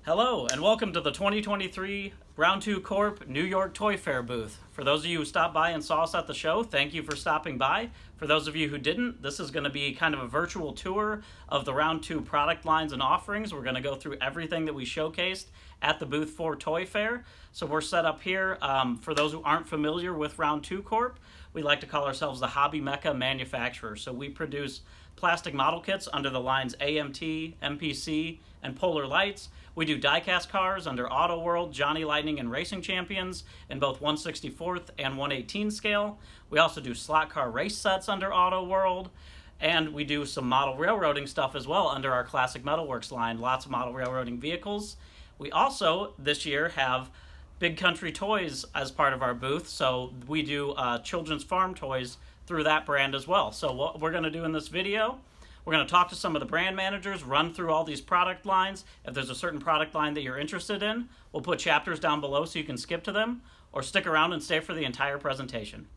Hello, and welcome to the 2023 Round 2 Corp New York Toy Fair booth. For those of you who stopped by and saw us at the show, thank you for stopping by. For those of you who didn't, this is going to be kind of a virtual tour of the Round 2 product lines and offerings. We're going to go through everything that we showcased at the booth for Toy Fair. So we're set up here. For those who aren't familiar with Round 2 Corp, we like to call ourselves the Hobby Mecca manufacturer. So we produce plastic model kits under the lines AMT, MPC, and Polar Lights. We do die-cast cars under Auto World, Johnny Lightning, and Racing Champions in both 1/64th and 1/18 scale. We also do slot car race sets under Auto World, and we do some model railroading stuff as well under our Classic Metalworks line, lots of model railroading vehicles. We also, this year, have Big Country Toys as part of our booth, so we do children's farm toys through that brand as well. So what we're going to do in this video, we're going to talk to some of the brand managers, run through all these product lines. If there's a certain product line that you're interested in, we'll put chapters down below so you can skip to them, or stick around and stay for the entire presentation.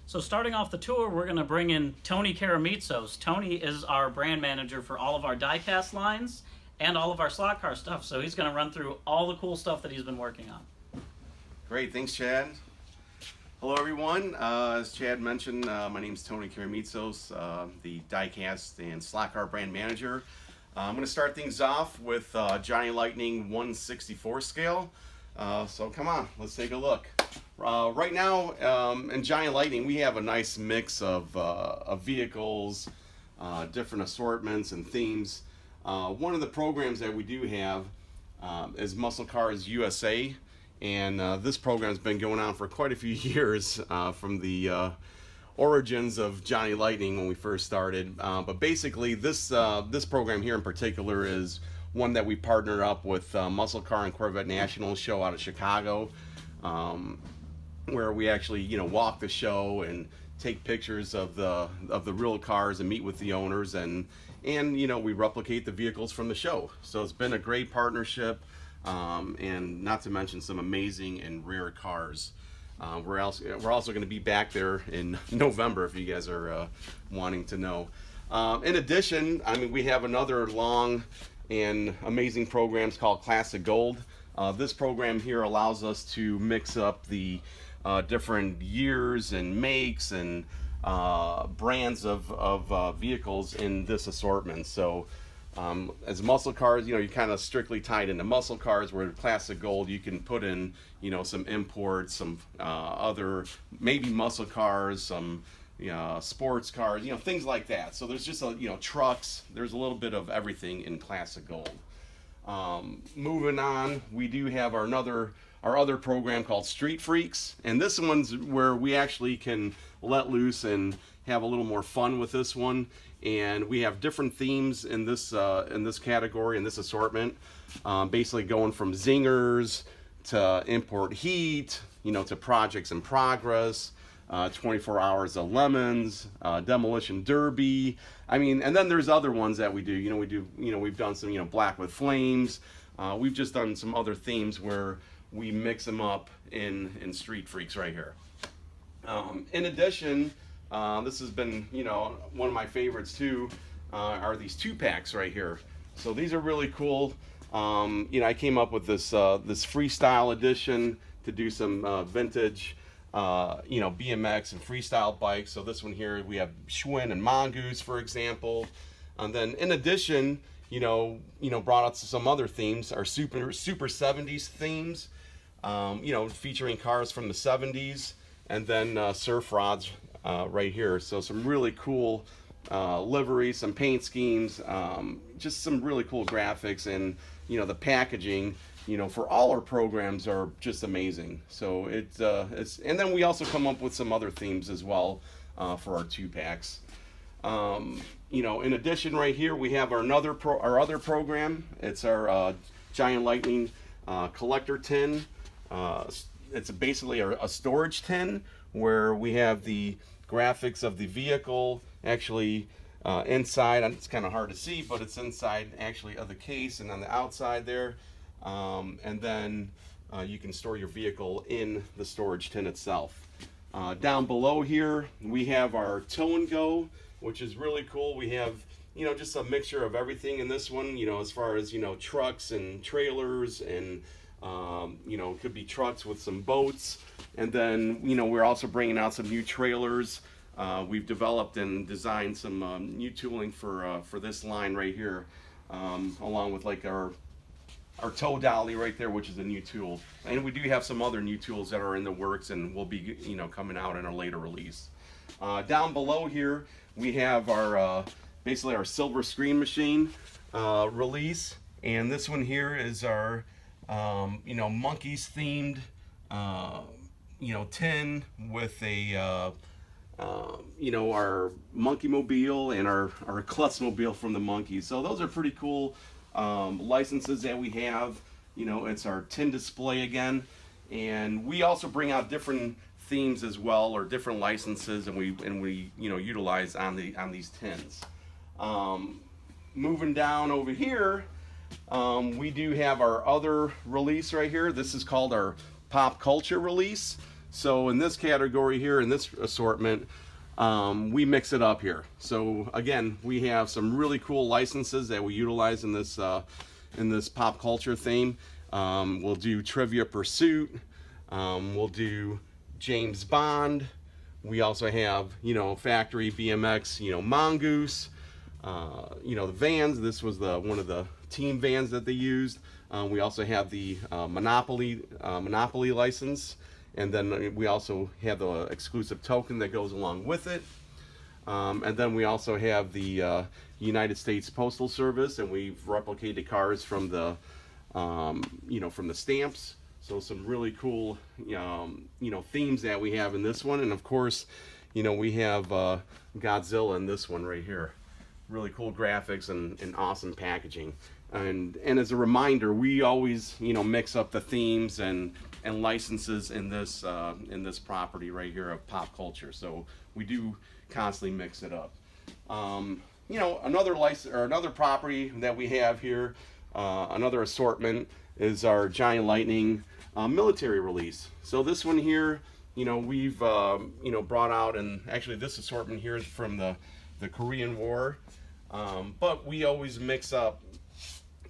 So starting off the tour, we're going to bring in Tony Karamitsos. Tony is our brand manager for all of our die-cast lines and all of our slot car stuff. So he's going to run through all the cool stuff that he's been working on. Great, thanks Chad. Hello everyone, as Chad mentioned, my name is Tony Karamitsos, the die-cast and slot car brand manager. I'm going to start things off with Johnny Lightning 1/64 scale. So come on, let's take a look. Right now in Johnny Lightning we have a nice mix of vehicles, different assortments and themes. One of the programs that we do have is Muscle Cars USA. And this program's been going on for quite a few years, from the origins of Johnny Lightning when we first started. But basically, this program here in particular is one that we partnered up with Muscle Car and Corvette National show out of Chicago, where we actually walk the show and take pictures of the real cars and meet with the owners, and we replicate the vehicles from the show. So it's been a great partnership. And not to mention some amazing and rare cars. We're also going to be back there in November if you guys are wanting to know. In addition, we have another long and amazing program called Classic Gold. This program here allows us to mix up the different years and makes and brands of vehicles in this assortment. So as muscle cars, you're kind of strictly tied into muscle cars, where Classic Gold you can put in some imports, some other maybe muscle cars, some sports cars, things like that. So there's just trucks, there's a little bit of everything in Classic Gold. Moving on, we do have our other program called Street Freaks, and this one's where we actually can let loose and have a little more fun with this one. And we have different themes in this category, in this assortment, basically going from zingers to import heat, to projects in progress, 24 hours of lemons, demolition derby. And then there's other ones that we do. We've done some black with flames. We've just done some other themes where we mix them up in Street Freaks right here. In addition, this has been, one of my favorites too, are these 2-packs right here. So these are really cool. I came up with this freestyle edition to do some vintage, BMX and freestyle bikes. So this one here, we have Schwinn and Mongoose, for example. And then in addition, brought out some other themes, our super 70s themes, featuring cars from the 70s, and then surf rods right here. So some really cool liveries, some paint schemes, just some really cool graphics, and the packaging for all our programs are just amazing. So it's and then we also come up with some other themes as well for our 2-packs. In addition, right here we have our other program. It's our Giant Lightning collector tin. It's basically a storage tin where we have the graphics of the vehicle actually inside. It's kind of hard to see, but it's inside actually of the case and on the outside there. And then you can store your vehicle in the storage tin itself. Down below here we have our tow and go, which is really cool. We have just a mixture of everything in this one, as far as, trucks and trailers and, it could be trucks with some boats. And then, we're also bringing out some new trailers. We've developed and designed some new tooling for this line right here, along with like our tow dolly right there, which is a new tool. And we do have some other new tools that are in the works and will be, coming out in a later release. Down below here, we have our basically our silver screen machine release. And this one here is our, monkeys themed, tin with a, our monkey mobile and our Clutchmobile from the monkeys. So those are pretty cool licenses that we have. It's our tin display again, and we also bring out different themes as well, or different licenses, and we utilize on these tins. Moving down over here, we do have our other release right here. This is called our pop culture release. So in this category here, in this assortment, we mix it up here. So again, we have some really cool licenses that we utilize in this pop culture theme. We'll do Trivia Pursuit. We'll do James Bond. We also have, Factory BMX, Mongoose. The vans. This was one of the team vans that they used. We also have the Monopoly license. And then we also have the exclusive token that goes along with it. And then we also have the United States Postal Service, and we've replicated cars from the, from the stamps. So some really cool, themes that we have in this one. And of course, we have Godzilla in this one right here. Really cool graphics and awesome packaging. And as a reminder, we always, mix up the themes and licenses in this property right here of pop culture. So we do constantly mix it up. Another license or another property that we have here, another assortment, is our Giant Lightning military release. So this one here, we've brought out, and actually this assortment here is from the Korean War, but we always mix up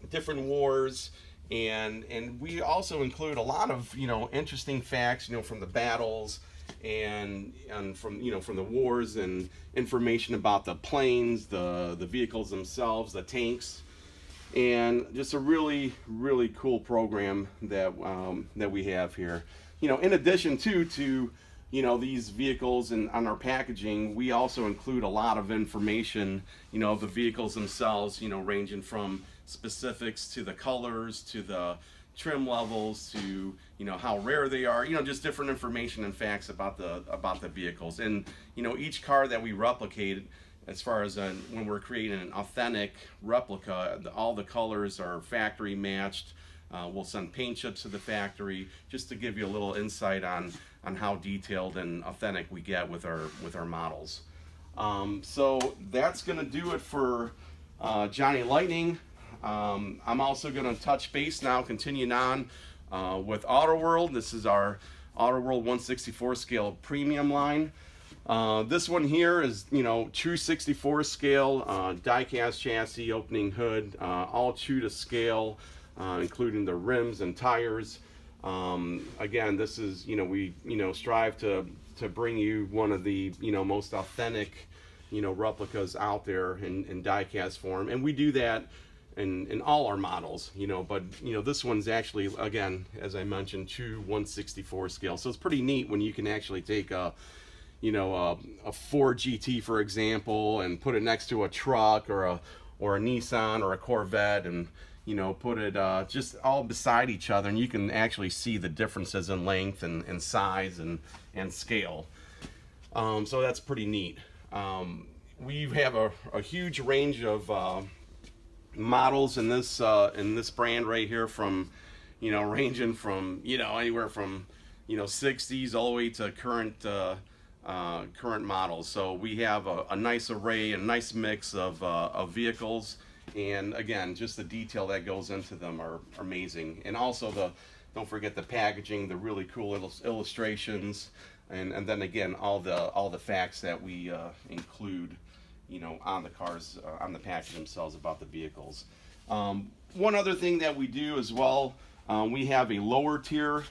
different wars, and we also include a lot of interesting facts from the battles and from from the wars, and information about the planes, the vehicles themselves, the tanks, and just a really cool program that we have here. In addition to these vehicles and on our packaging, we also include a lot of information of the vehicles themselves, ranging from specifics to the colors, to the trim levels, to how rare they are, just different information and facts about the vehicles. And each car that we replicate, as far as when we're creating an authentic replica, all the colors are factory matched. We'll send paint chips to the factory, just to give you a little insight on how detailed and authentic we get with our models. So that's gonna do it for Johnny Lightning. I'm also going to touch base now, continuing on with Autoworld. This is our Autoworld 1/64 scale premium line. This one here is, true 64 scale, die-cast chassis, opening hood, all true to scale, including the rims and tires. Again, this is, we, strive to bring you one of the, most authentic, replicas out there in die-cast form. And we do that in all our models, but this one's actually, again, as I mentioned, true 1/64 scale. So it's pretty neat when you can actually take a Ford GT, for example, and put it next to a truck or a Nissan or a Corvette, and put it just all beside each other, and you can actually see the differences in length and size and scale. So that's pretty neat. We have a huge range of models in this brand right here, from ranging from anywhere from 60s all the way to current models. So we have a nice array, a nice mix of vehicles, and again, just the detail that goes into them are amazing. And also don't forget the packaging, the really cool illustrations, and then again all the facts that we include on the cars, on the package themselves about the vehicles. One other thing that we do as well, we have a lower tier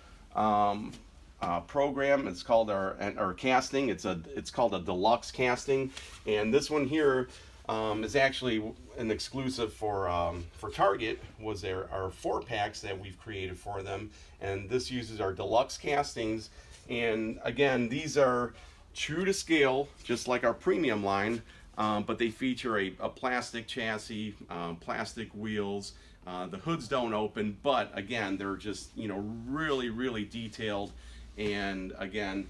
program. It's called our casting. It's called a deluxe casting, and this one here is actually an exclusive for Target. Was our 4-packs that we've created for them, and this uses our deluxe castings. And again, these are true to scale, just like our premium line, but they feature a plastic chassis, plastic wheels. The hoods don't open, but again, they're just really, really detailed, and again,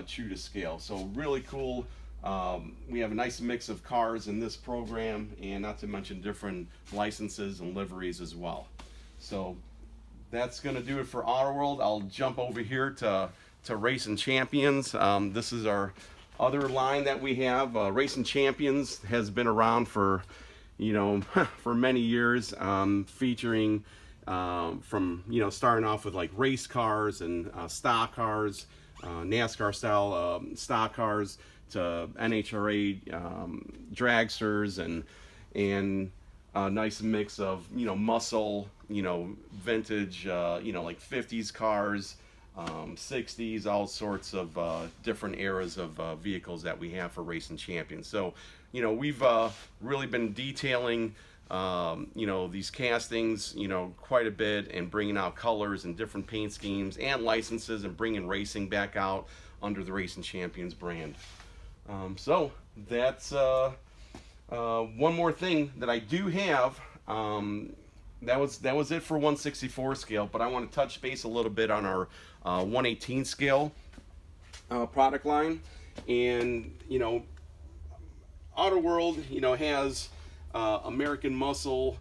true to scale. So really cool. We have a nice mix of cars in this program, and not to mention different licenses and liveries as well. So that's going to do it for Auto World. I'll jump over here to Racing Champions. This is our other line that we have. Racing Champions has been around for for many years, featuring from starting off with like race cars and stock cars, NASCAR style stock cars, to NHRA dragsters, and a nice mix of muscle, vintage, like 50s cars, 60s, all sorts of different eras of vehicles that we have for Racing Champions. So we've really been detailing these castings quite a bit, and bringing out colors and different paint schemes and licenses, and bringing racing back out under the Racing Champions brand. So that's one more thing that I do have. That was it for 1/64 scale, but I want to touch base a little bit on our 1/18 scale product line. And Auto World has American Muscle,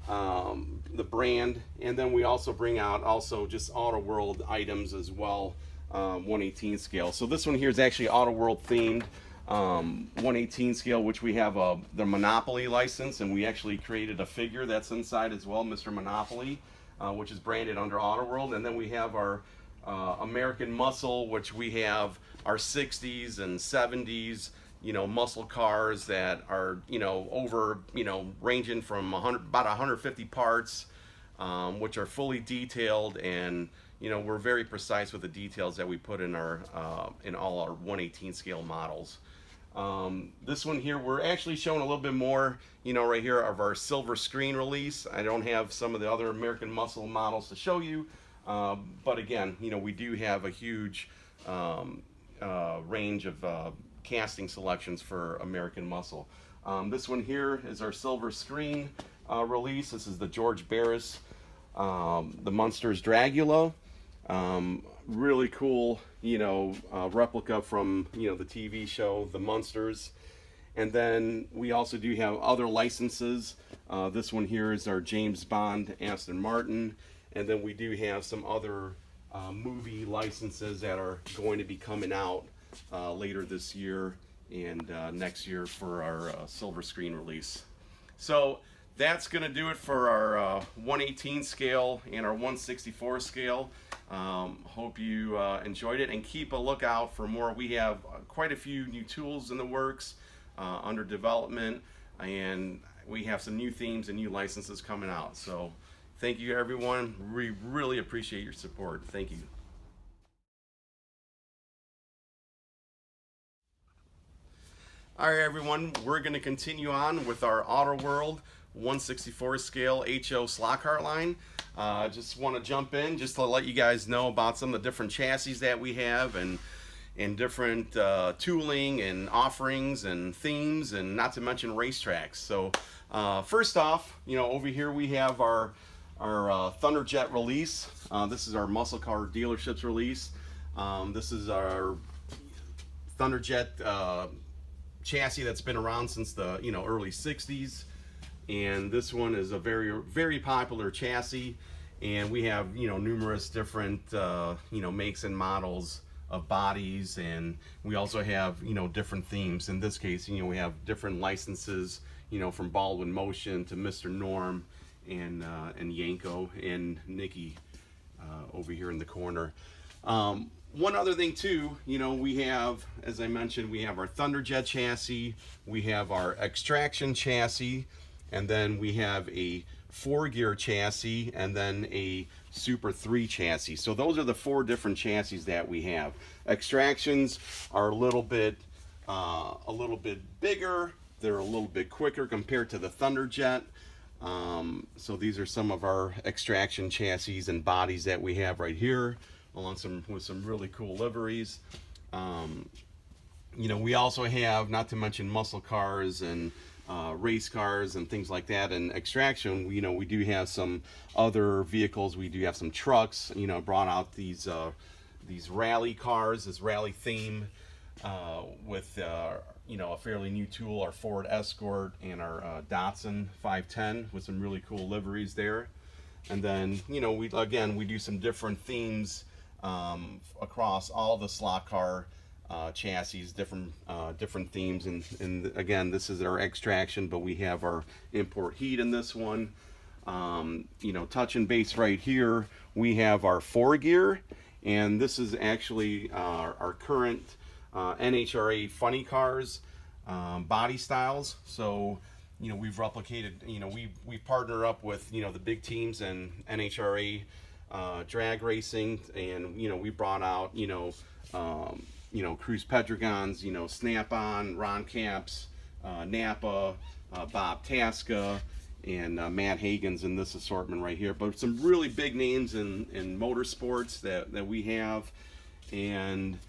the brand, and then we also bring out just Auto World items as well, 1/18 scale. So this one here is actually Auto World themed, 1/18 scale, which we have the Monopoly license, and we actually created a figure that's inside as well, Mr. Monopoly, which is branded under Auto World. And then we have our American Muscle, which we have our 60s and 70s muscle cars that are over ranging from about 150 parts, which are fully detailed, and we're very precise with the details that we put in in all our 1/18 scale models. This one here, we're actually showing a little bit more, right here, of our silver screen release. I don't have some of the other American Muscle models to show you, but again, we do have a huge range of casting selections for American Muscle. This one here is our silver screen release. This is the George Barris, the Munsters Dragula. Really cool, replica from, the TV show, The Munsters. And then we also do have other licenses. This one here is our James Bond Aston Martin. And then we do have some other movie licenses that are going to be coming out later this year and next year for our silver screen release. So that's going to do it for our 1/18 scale and our 1/64 scale. Hope you enjoyed it, and keep a lookout for more. We have quite a few new tools in the works, under development, and we have some new themes and new licenses coming out. So thank you, everyone. We really appreciate your support. Thank you. All right, everyone, we're going to continue on with our Auto World 1/64 scale HO slot car line. Just want to jump in just to let you guys know about some of the different chassis that we have, and different tooling and offerings and themes, and not to mention racetracks. So first off, over here we have our Thunderjet release. This is our muscle car dealerships release. This is our Thunderjet chassis that's been around since the early 60s, and this one is a very, very popular chassis, and we have numerous different makes and models of bodies, and we also have different themes. In this case, we have different licenses, from Baldwin Motion to Mr. Norm, and Yanko and Nikki over here in the corner. One other thing too, we have, as I mentioned, we have our Thunderjet chassis, we have our Extraction chassis, and then we have a 4-gear chassis, and then a Super 3 chassis. So those are the 4 different chassis that we have. Extractions are a little bit bigger. They're a little bit quicker compared to the Thunderjet. So these are some of our Extraction chassis and bodies that we have right here, along with some really cool liveries. We also have, not to mention muscle cars and race cars and things like that. And Extraction, we do have some other vehicles. We do have some trucks. Brought out these rally cars, this rally theme, with a fairly new tool, our Ford Escort and our Datsun 510 with some really cool liveries there. And then we do some different themes across all the slot car chassis, different themes, and again, this is our Extraction, but we have our import heat in this one. Touching base right here, we have our 4-gear, and this is actually our current NHRA funny cars body styles. So we've replicated, we partner up with the big teams in NHRA drag racing, and we brought out Cruz Pedregons, Snap-on, Ron Camps, Napa, Bob Tasca, and Matt Hagen's in this assortment right here. But some really big names in motorsports that we have. And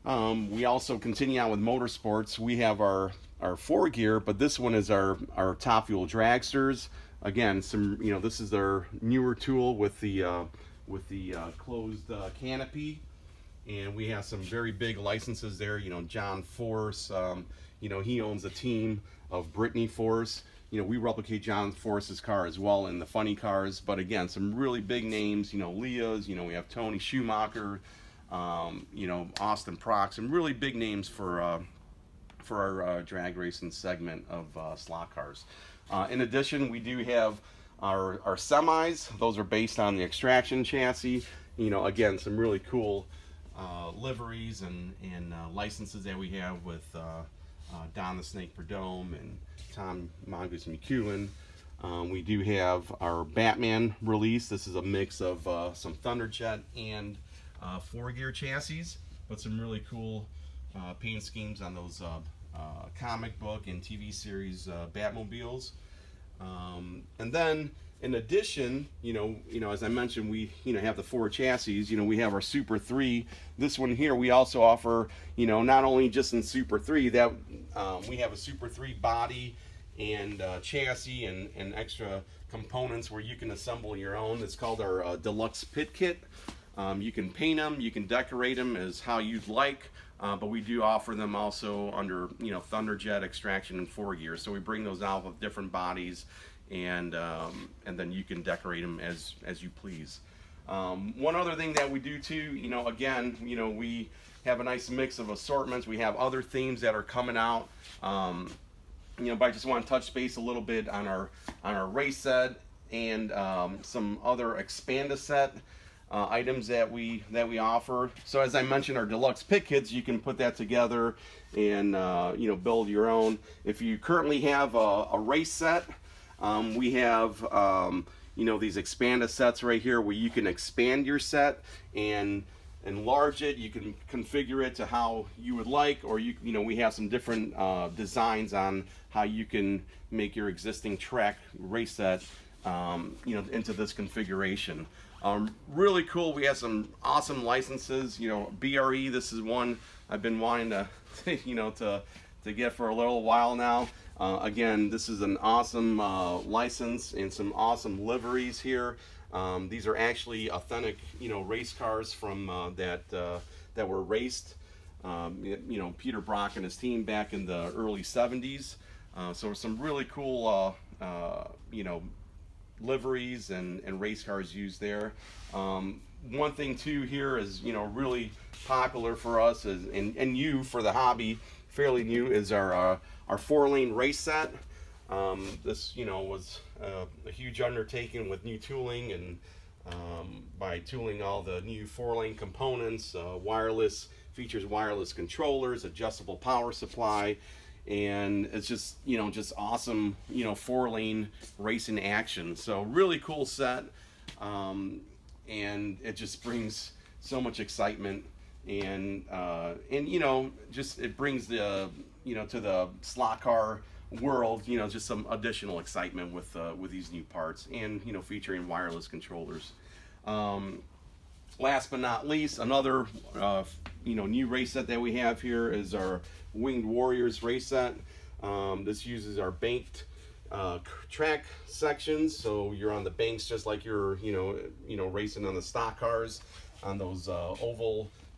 we also continue on with motorsports. We have our 4-gear, but this one is our Top Fuel dragsters. Again, this is their newer tool with the closed canopy. And we have some very big licenses there. John Force, he owns a team of Brittany Force. We replicate John Force's car as well in the funny cars. But again, some really big names, Leah's, we have Tony Schumacher, Austin Prox, some really big names for our drag racing segment of slot cars. In addition, we do have our semis. Those are based on the Extraction chassis. Again, some really cool liveries and licenses that we have with Don the Snake Perdome and Tom Mongoose McEwen. We do have our Batman release. This is a mix of some Thunderjet and 4-gear chassis, but some really cool paint schemes on those comic book and TV series Batmobiles. And then in addition, as I mentioned, we have the 4 chassis. We have our Super 3. This one here, we also offer, not only just in Super 3 that we have a Super 3 body and chassis and extra components where you can assemble your own. It's called our Deluxe Pit Kit. You can paint them, you can decorate them as how you'd like, but we do offer them also under Thunderjet, Extraction, and 4-gear. So we bring those out with different bodies, and then you can decorate them as you please. One other thing that we do too, again, we have a nice mix of assortments. We have other themes that are coming out. But I just want to touch base a little bit on our race set and some other Expand-A-Set items that we offer. So as I mentioned, our deluxe pit kits, you can put that together and build your own. If you currently have a race set, we have these Expand-A-Sets right here where you can expand your set and enlarge it. You can configure it to how you would like, or we have some different designs on how you can make your existing track race set into this configuration. Really cool. We have some awesome licenses. BRE. This is one I've been wanting to to get for a little while now. Again, this is an awesome license and some awesome liveries here. These are actually authentic, race cars from that were raced. Peter Brock and his team back in the early '70s. So some really cool, liveries and race cars used there. One thing too here is really popular for us is, and you for the hobby, fairly new, is our 4-lane race set. This was a huge undertaking with new tooling and by tooling all the new 4-lane components, features wireless controllers, adjustable power supply, and it's just just awesome 4-lane racing action. So really cool set, and it just brings so much excitement, and just it brings the to the slot car world just some additional excitement with these new parts, and featuring wireless controllers. Last but not least, another new race set that we have here is our Winged Warriors race set. This uses our banked track sections, so you're on the banks just like you're racing on the stock cars on those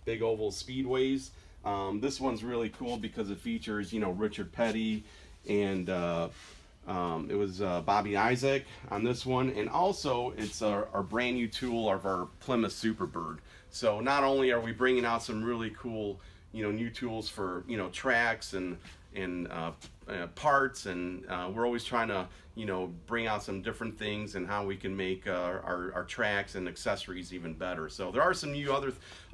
big oval speedways. This one's really cool because it features Richard Petty, and it was Bobby Isaac on this one, and also it's our brand new tool of our Plymouth Superbird. So not only are we bringing out some really cool new tools for tracks and parts, and we're always trying to bring out some different things and how we can make our tracks and accessories even better. So there are some new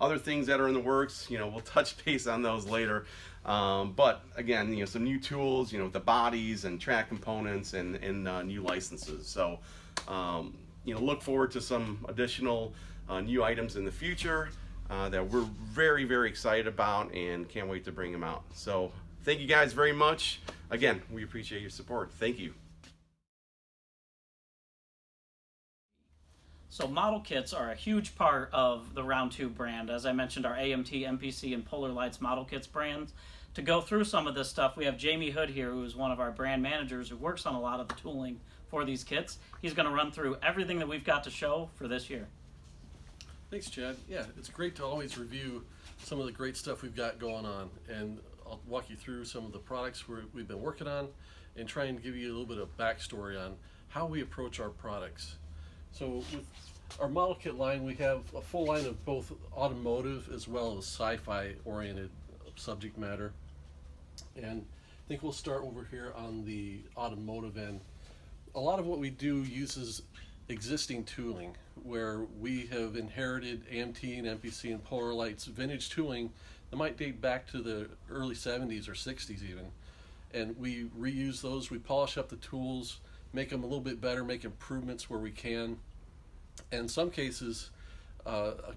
other things that are in the works. We'll touch base on those later. But again, some new tools, the bodies and track components, and new licenses. So look forward to some additional new items in the future that we're very, very excited about, and can't wait to bring them out. So thank you guys very much. Again, we appreciate your support. Thank you. So model kits are a huge part of the Round 2 brand. As I mentioned, our AMT, MPC, and Polar Lights model kits brands. To go through some of this stuff, we have Jamie Hood here, who is one of our brand managers who works on a lot of the tooling for these kits. He's going to run through everything that we've got to show for this year. Thanks, Chad. Yeah, it's great to always review some of the great stuff we've got going on, and I'll walk you through some of the products we've been working on and try and give you a little bit of backstory on how we approach our products. So with our model kit line, we have a full line of both automotive as well as sci-fi oriented subject matter. And I think we'll start over here on the automotive end. A lot of what we do uses existing tooling, where we have inherited AMT and MPC and Polar Lights vintage tooling that might date back to the early 70s or 60s even. And we reuse those, we polish up the tools, make them a little bit better, make improvements where we can. And in some cases, the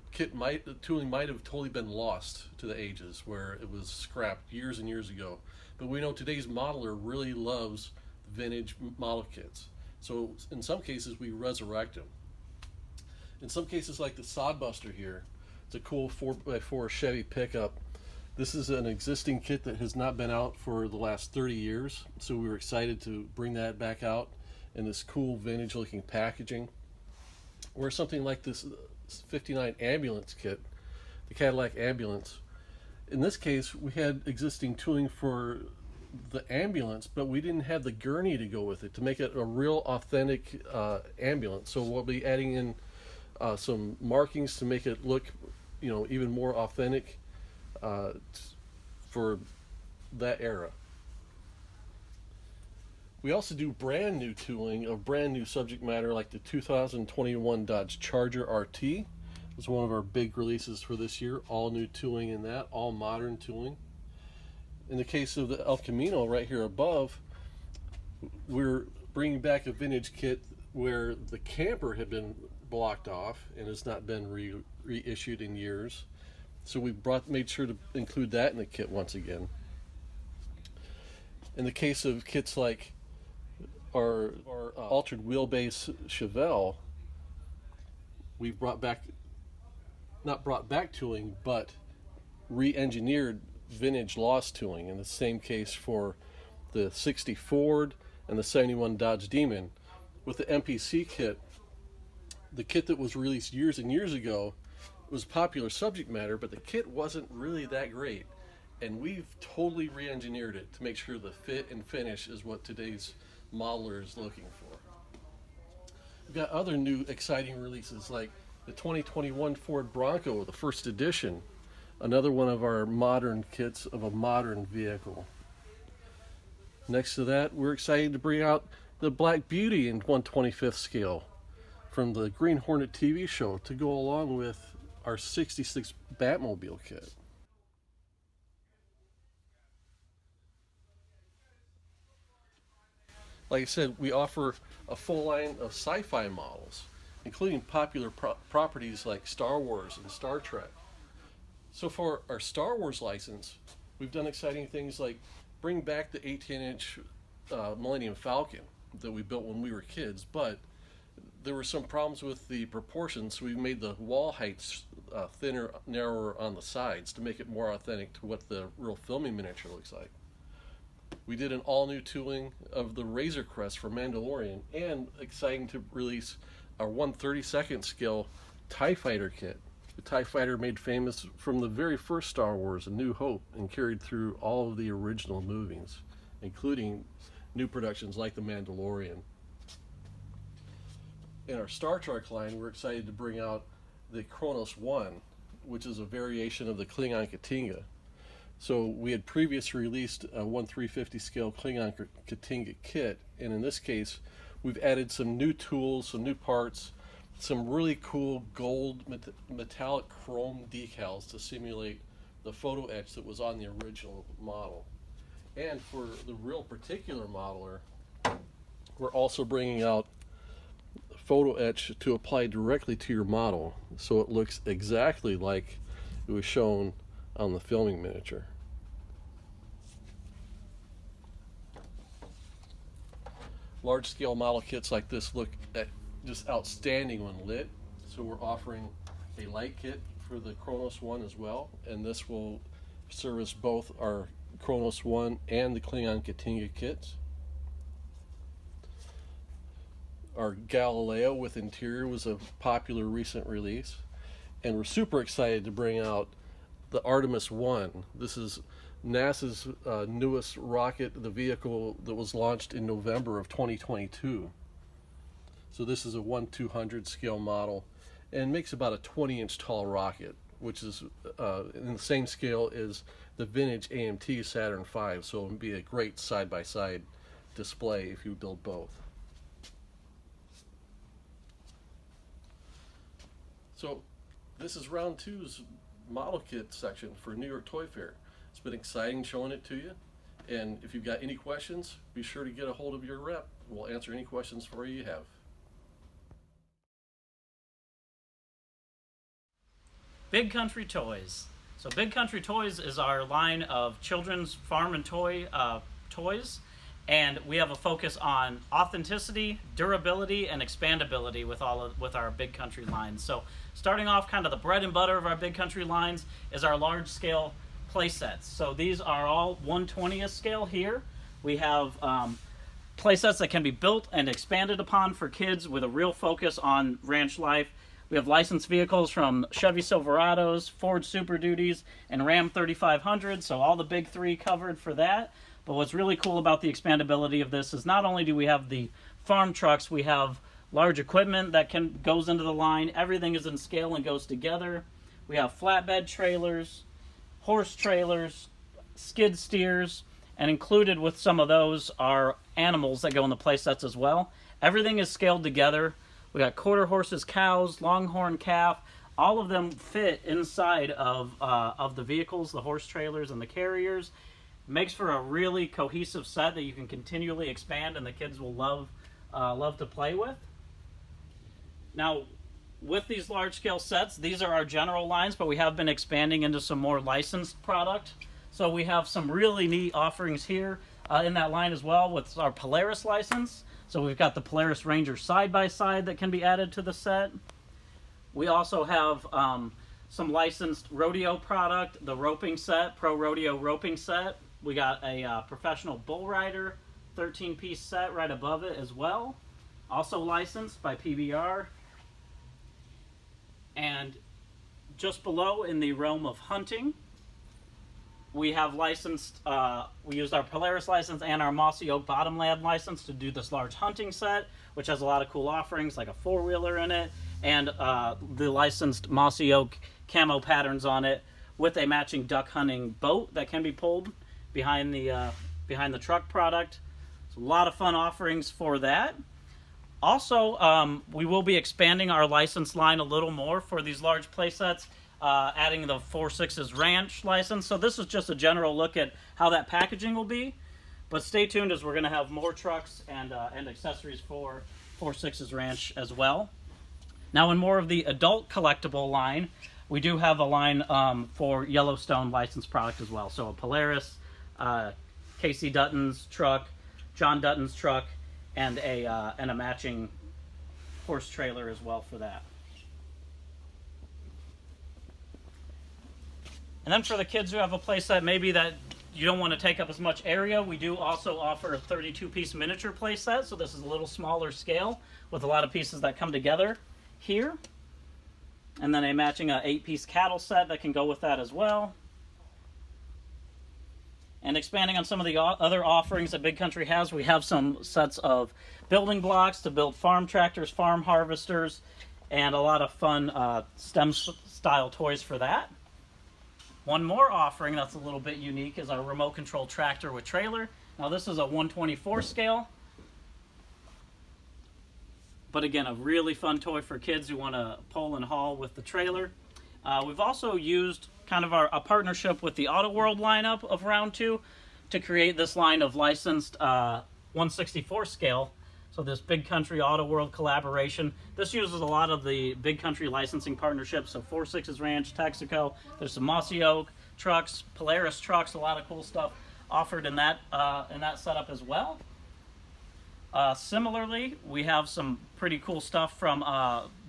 tooling might have totally been lost to the ages, where it was scrapped years and years ago. But we know today's modeler really loves vintage model kits. So in some cases, we resurrect them. In some cases, like the Sodbuster here, it's a cool 4x4 Chevy pickup. This is an existing kit that has not been out for the last 30 years, so we were excited to bring that back out in this cool vintage looking packaging. Or something like this 59 ambulance kit, the Cadillac ambulance. In this case, we had existing tooling for the ambulance, but we didn't have the gurney to go with it to make it a real authentic ambulance. So we'll be adding in some markings to make it look even more authentic for that era. We also do brand new tooling of brand new subject matter, like the 2021 Dodge Charger RT. It's one of our big releases for this year. All new tooling in that, all modern tooling. In the case of the El Camino right here above, we're bringing back a vintage kit where the camper had been blocked off and has not been reissued in years. So we made sure to include that in the kit once again. In the case of kits like our altered wheelbase Chevelle, we not brought back tooling, but re-engineered vintage lost tooling. In the same case for the 60 Ford and the 71 Dodge Demon. With the MPC kit, the kit that was released years and years ago was popular subject matter, but the kit wasn't really that great. And we've totally re-engineered it to make sure the fit and finish is what today's modeler is looking for. We've got other new exciting releases like the 2021 Ford Bronco, the first edition, another one of our modern kits of a modern vehicle. Next to that, we're excited to bring out the Black Beauty in 1/25th scale from the Green Hornet TV show to go along with our 66 Batmobile kit. Like I said, we offer a full line of sci-fi models, including popular properties like Star Wars and Star Trek. So for our Star Wars license, we've done exciting things like bring back the 18-inch Millennium Falcon that we built when we were kids, but there were some problems with the proportions, so we made the wall heights thinner, narrower on the sides to make it more authentic to what the real filming miniature looks like. We did an all-new tooling of the Razor Crest for Mandalorian, and exciting to release our 1/32 scale TIE Fighter kit. The TIE Fighter made famous from the very first Star Wars, A New Hope, and carried through all of the original movies, including new productions like The Mandalorian. In our Star Trek line, we're excited to bring out the Kronos 1, which is a variation of the Klingon Katinga. So we had previously released a 1/350 scale Klingon Katinga kit, and in this case, we've added some new tools, some new parts, some really cool gold metallic chrome decals to simulate the photo etch that was on the original model. And for the real particular modeler, we're also bringing out photo etch to apply directly to your model, so it looks exactly like it was shown on the filming miniature. Large scale model kits like this look just outstanding when lit, so we're offering a light kit for the Kronos 1 as well, and this will service both our Kronos 1 and the Klingon Katinga kits. Our Galileo with interior was a popular recent release, and we're super excited to bring out the Artemis 1. This is NASA's newest rocket, the vehicle that was launched in November of 2022. So this is a 1/200 scale model and makes about a 20-inch tall rocket, which is in the same scale as the vintage AMT Saturn V, so it would be a great side-by-side display if you build both. So this is round two's model kit section for New York Toy Fair. It's been exciting showing it to you, and if you've got any questions, be sure to get a hold of your rep. We'll answer any questions for you have. Big Country Toys. So Big Country Toys is our line of children's farm and toy toys, and we have a focus on authenticity, durability, and expandability with our Big Country lines. So starting off, kind of the bread and butter of our Big Country lines is our large scale play sets. So these are all 1/20th scale here. We have play sets that can be built and expanded upon for kids with a real focus on ranch life. We have licensed vehicles from Chevy Silverados, Ford Super Duties, and Ram 3500, so all the big three covered for that. But what's really cool about the expandability of this is not only do we have the farm trucks, we have large equipment that goes into the line. Everything is in scale and goes together. We have flatbed trailers, horse trailers, skid steers, and included with some of those are animals that go in the play sets as well. Everything is scaled together. We got quarter horses, cows, longhorn calf. All of them fit inside of the vehicles, the horse trailers and the carriers. Makes for a really cohesive set that you can continually expand and the kids will love to play with. Now, with these large scale sets, these are our general lines, but we have been expanding into some more licensed product. So we have some really neat offerings here in that line as well with our Polaris license. So we've got the Polaris Ranger side-by-side that can be added to the set. We also have some licensed rodeo product, the roping set, Pro Rodeo roping set. We got a professional bull rider 13-piece set right above it as well. Also licensed by PBR. And just below in the realm of hunting, we have licensed, we used our Polaris license and our Mossy Oak Bottomland license to do this large hunting set, which has a lot of cool offerings like a four-wheeler in it, and the licensed Mossy Oak camo patterns on it with a matching duck hunting boat that can be pulled behind the truck product. So a lot of fun offerings for that. Also, we will be expanding our license line a little more for these large playsets, adding the 4.6's Ranch license. So this is just a general look at how that packaging will be. But stay tuned, as we're going to have more trucks and accessories for 4.6's Ranch as well. Now, in more of the adult collectible line, we do have a line for Yellowstone licensed product as well. So a Polaris, Casey Dutton's truck, John Dutton's truck, and a matching horse trailer as well for that. And then for the kids who have a playset maybe that you don't want to take up as much area, we do also offer a 32-piece miniature playset. So this is a little smaller scale with a lot of pieces that come together here. And then a matching 8-piece cattle set that can go with that as well. And expanding on some of the other offerings that Big Country has, we have some sets of building blocks to build farm tractors, farm harvesters, and a lot of fun STEM-style toys for that. One more offering that's a little bit unique is our remote control tractor with trailer. Now this is a 1/24 scale. But again, a really fun toy for kids who want to pull and haul with the trailer. We've also used kind of a partnership with the Auto World lineup of Round 2 to create this line of licensed 1/64 scale. So this Big Country Auto World collaboration. This uses a lot of the Big Country licensing partnerships. So 4.6's Ranch, Texaco. There's some Mossy Oak trucks, Polaris trucks, a lot of cool stuff offered in that setup as well. Similarly, we have some pretty cool stuff from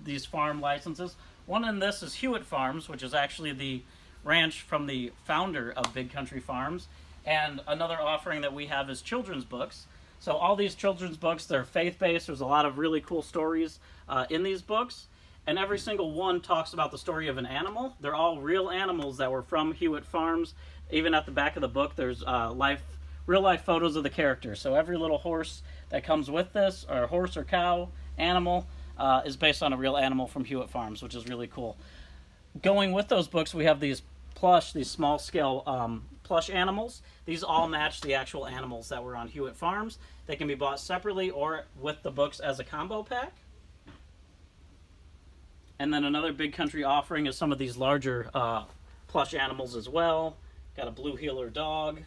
these farm licenses. One in this is Hewitt Farms, which is actually the ranch from the founder of Big Country Farms. And another offering that we have is children's books. So all these children's books, they're faith-based. There's a lot of really cool stories in these books. And every single one talks about the story of an animal. They're all real animals that were from Hewitt Farms. Even at the back of the book, there's real-life photos of the characters. So every little horse that comes with this, or horse or cow, animal, is based on a real animal from Hewitt Farms, which is really cool. Going with those books, we have these small-scale plush animals. These all match the actual animals that were on Hewitt Farms. They can be bought separately or with the books as a combo pack. And then another Big Country offering is some of these larger plush animals as well. Got a blue heeler dog,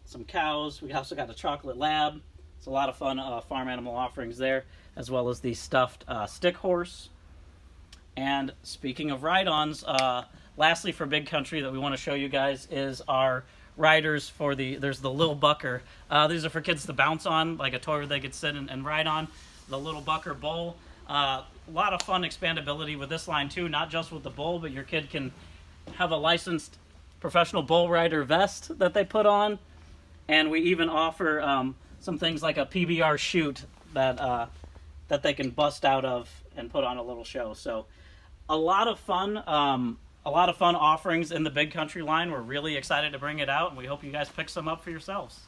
some cows. We also got a chocolate lab. It's a lot of fun farm animal offerings there, as well as the stuffed stick horse. And speaking of ride-ons, lastly for Big Country that we want to show you guys is our riders for there's the Little Bucker. These are for kids to bounce on, like a toy where they could sit and ride on. The Little Bucker Bull. A lot of fun expandability with this line too, not just with the bull, but your kid can have a licensed professional bull rider vest that they put on. And we even offer some things like a PBR chute that they can bust out of and put on a little show. So a lot of fun offerings in the Big Country line. We're really excited to bring it out, and we hope you guys pick some up for yourselves.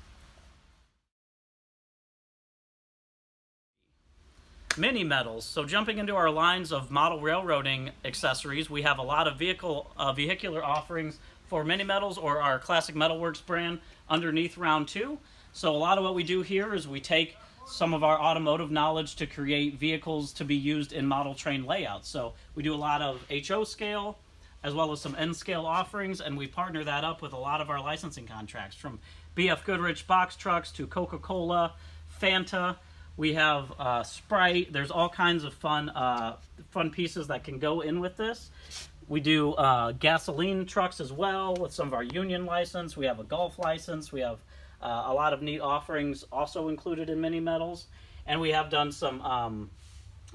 Mini metals. So jumping into our lines of model railroading accessories, we have a lot of vehicular offerings for mini metals or our Classic Metalworks brand underneath Round 2. So a lot of what we do here is we take some of our automotive knowledge to create vehicles to be used in model train layouts. So we do a lot of HO scale as well as some N scale offerings, and we partner that up with a lot of our licensing contracts, from BF Goodrich box trucks to Coca-Cola, Fanta. We have Sprite. There's all kinds of fun pieces that can go in with this. We do gasoline trucks as well with some of our union license. We have a golf license. We have a lot of neat offerings also included in mini metals. And we have done some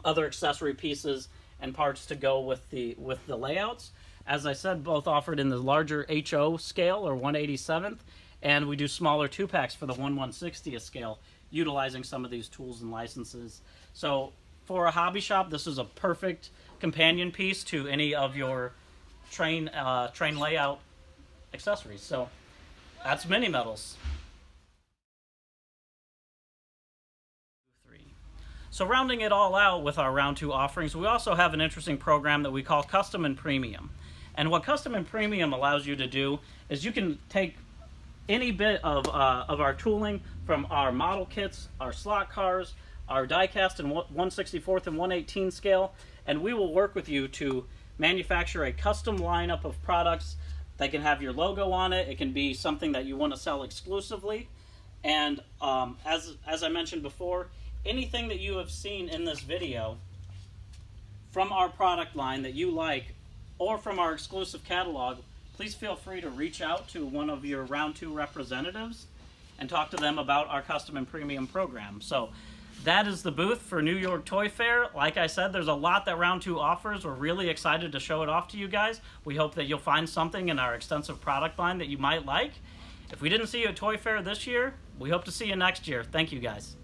other accessory pieces and parts to go with the layouts. As I said, both offered in the larger HO scale or 1/87th, and we do smaller 2-packs for the 1/160th scale, utilizing some of these tools and licenses. So for a hobby shop, this is a perfect companion piece to any of your train layout accessories. So that's mini metals. So rounding it all out with our Round 2 offerings, we also have an interesting program that we call Custom and Premium. And what Custom and Premium allows you to do is you can take any bit of our tooling from our model kits, our slot cars, our die cast in 1/64 and 1/18 scale, and we will work with you to manufacture a custom lineup of products that can have your logo on it. It can be something that you want to sell exclusively. And as I mentioned before, anything that you have seen in this video from our product line that you like or from our exclusive catalog, please feel free to reach out to one of your Round 2 representatives and talk to them about our custom and premium program. So that is the booth for New York Toy Fair. Like I said, there's a lot that Round 2 offers. We're really excited to show it off to you guys. We hope that you'll find something in our extensive product line that you might like. If we didn't see you at Toy Fair this year, we hope to see you next year. Thank you, guys.